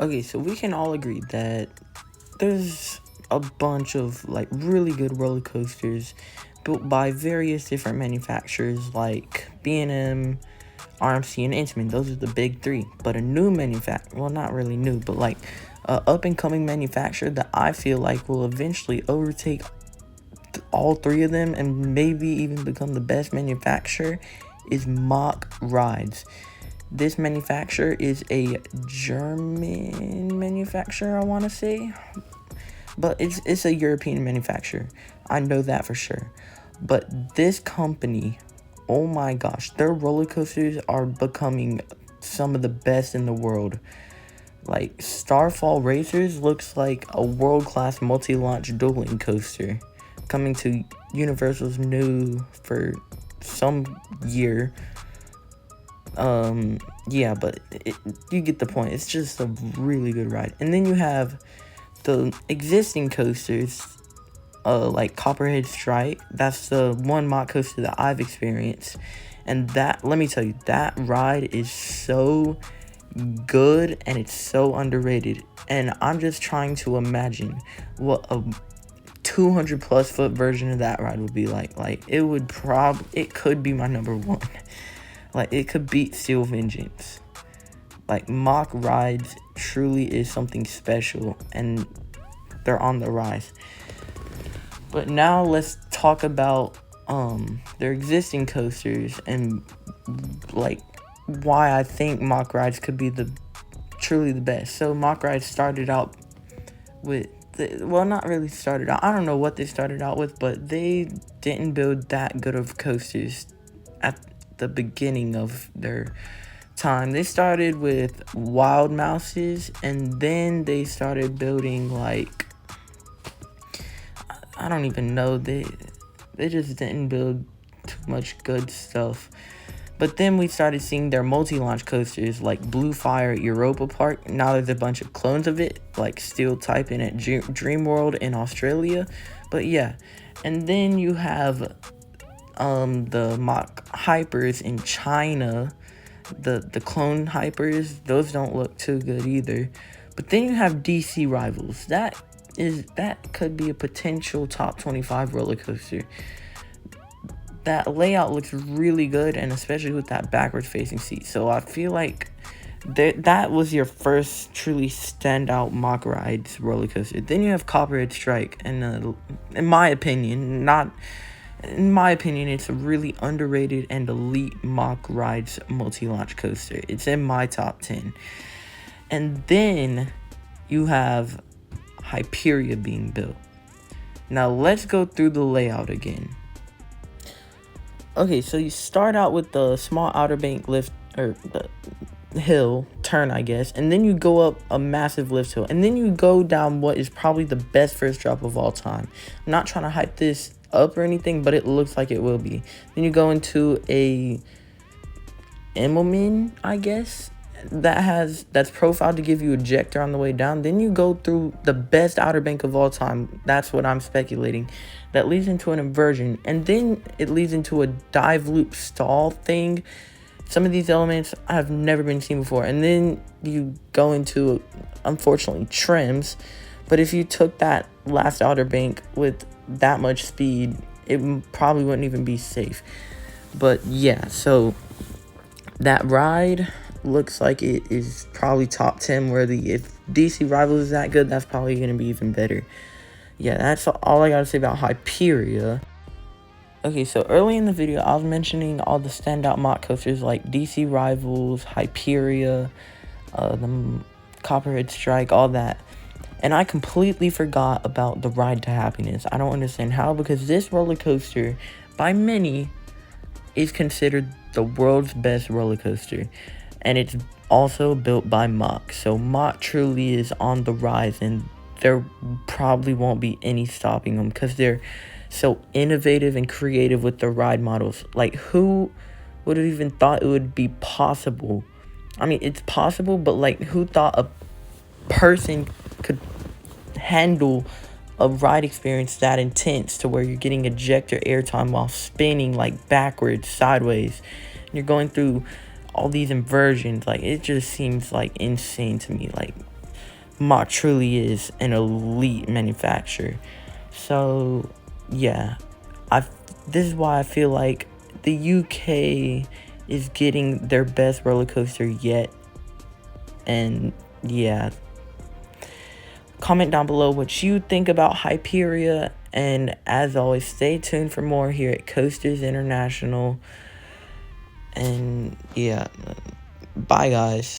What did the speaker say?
Okay, so we can all agree that there's a bunch of like really good roller coasters built by various different manufacturers like B&M, RMC, and Intamin. Those are the big three. But a new manufacturer, well, not really new, but like a up and coming manufacturer that I feel like will eventually overtake all three of them and maybe even become the best manufacturer is Mach Rides. This manufacturer is a German manufacturer, I want to say, but it's a European manufacturer. I know that for sure. But this company, oh my gosh, their roller coasters are becoming some of the best in the world. Like Starfall Racers looks like a world-class multi-launch dueling coaster coming to Universal's new for some year. Yeah, but you get the point. It's just a really good ride. And then you have the existing coasters, like Copperhead Strike. That's the one Mach coaster that I've experienced, and that, let me tell you, that ride is so good and it's so underrated. And I'm just trying to imagine what a 200 plus foot version of that ride would be like. Like it could be my number one. Like it could beat Steel Vengeance. Like Mach Rides truly is something special, and they're on the rise. But now let's talk about their existing coasters and like why I think Mach Rides could be truly the best. So Mach Rides started out with not really started out. I don't know what they started out with, but they didn't build that good of coasters at the beginning of their time. They started with Wild Mouses, and then they started building like, I don't even know, they just didn't build too much good stuff. But then we started seeing their multi-launch coasters like Blue Fire at Europa Park. Now there's a bunch of clones of it, like Steel Typing at Dream World in Australia. But yeah, and then you have the Mach Hypers in China, the clone Hypers. Those don't look too good either. But then you have DC Rivals. That could be a potential top 25 roller coaster. That layout looks really good, and especially with that backwards facing seat. So I feel like that was your first truly standout Mach Rides roller coaster. Then you have Copperhead Strike, and in my opinion, it's a really underrated and elite Mach Rides multi-launch coaster. It's in my top 10. And then you have Hyperia being built. Now let's go through the layout again. Okay, so you start out with the small outer bank lift, or the hill turn, I guess, and then you go up a massive lift hill, and then you go down what is probably the best first drop of all time. I'm not trying to hype this up or anything, but it looks like it will be. Then you go into a Immelman, I guess, that's profiled to give you ejector on the way down. Then you go through the best outer bank of all time. That's what I'm speculating. That leads into an inversion, and then it leads into a dive loop stall thing. Some of these elements have never been seen before. And then you go into, unfortunately, trims. But if you took that last outer bank with that much speed, it probably wouldn't even be safe. But yeah, so that ride looks like it is probably top 10 worthy. If DC Rivals is that good, that's probably going to be even better. Yeah, that's all I got to say about Hyperia. Okay, so early in the video, I was mentioning all the standout Mach coasters like DC Rivals, Hyperia, the Copperhead Strike, all that. And I completely forgot about the Ride to Happiness. I don't understand how, because this roller coaster, by many, is considered the world's best roller coaster. And it's also built by Mach. So Mach truly is on the rise, and there probably won't be any stopping them because they're so innovative and creative with their ride models. Like, who would have even thought it would be possible? I mean, it's possible, but like, who thought a person could handle a ride experience that intense to where you're getting ejector airtime while spinning like backwards, sideways, and you're going through all these inversions? Like, it just seems like insane to me. Like, Mach truly is an elite manufacturer. So yeah, I this is why I feel like the UK is getting their best roller coaster yet. And yeah, comment down below what you think about Hyperia, and as always, stay tuned for more here at Coasters International. And yeah, bye guys.